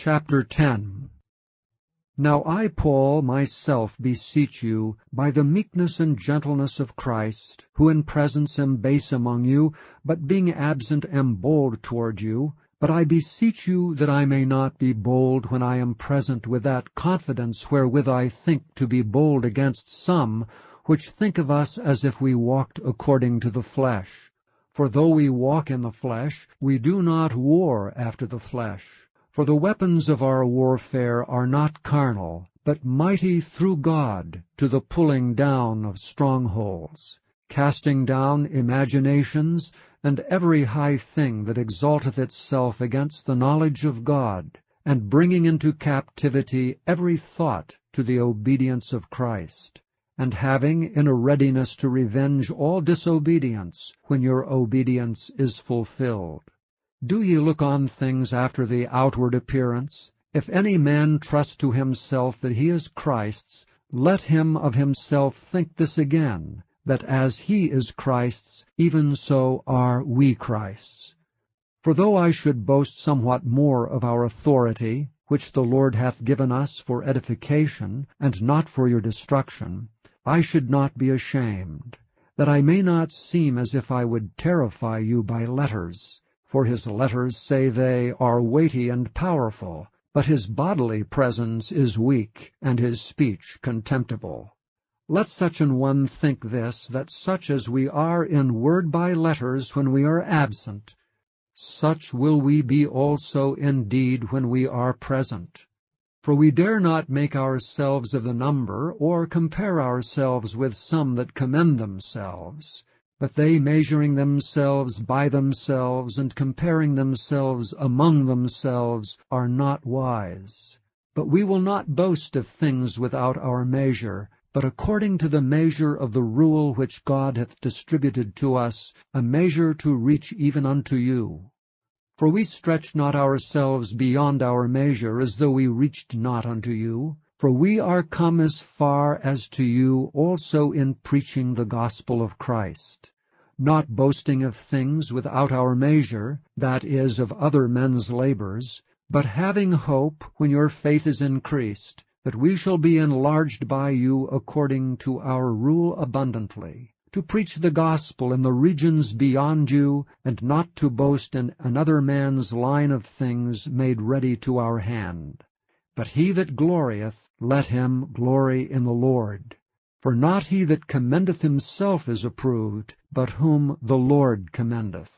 Chapter 10. Now I, Paul, myself beseech you, by the meekness and gentleness of Christ, who in presence am base among you, but being absent am bold toward you, but I beseech you that I may not be bold when I am present with that confidence wherewith I think to be bold against some, which think of us as if we walked according to the flesh. For though we walk in the flesh, we do not war after the flesh. For the weapons of our warfare are not carnal, but mighty through God to the pulling down of strongholds, casting down imaginations, and every high thing that exalteth itself against the knowledge of God, and bringing into captivity every thought to the obedience of Christ, and having in a readiness to revenge all disobedience, when your obedience is fulfilled. Do ye look on things after the outward appearance? If any man trust to himself that he is Christ's, let him of himself think this again, that as he is Christ's, even so are we Christ's. For though I should boast somewhat more of our authority, which the Lord hath given us for edification, and not for your destruction, I should not be ashamed, that I may not seem as if I would terrify you by letters. For his letters, say they, are weighty and powerful, but his bodily presence is weak, and his speech contemptible. Let such an one think this, that such as we are in word by letters when we are absent, such will we be also in deed when we are present. For we dare not make ourselves of the number, or compare ourselves with some that commend themselves. But they, measuring themselves by themselves, and comparing themselves among themselves, are not wise. But we will not boast of things without our measure, but according to the measure of the rule which God hath distributed to us, a measure to reach even unto you. For we stretch not ourselves beyond our measure, as though we reached not unto you. For we are come as far as to you also in preaching the gospel of Christ, not boasting of things without our measure, that is, of other men's labors, but having hope, when your faith is increased, that we shall be enlarged by you according to our rule abundantly, to preach the gospel in the regions beyond you, and not to boast in another man's line of things made ready to our hand. But he that glorieth, let him glory in the Lord. For not he that commendeth himself is approved, but whom the Lord commendeth.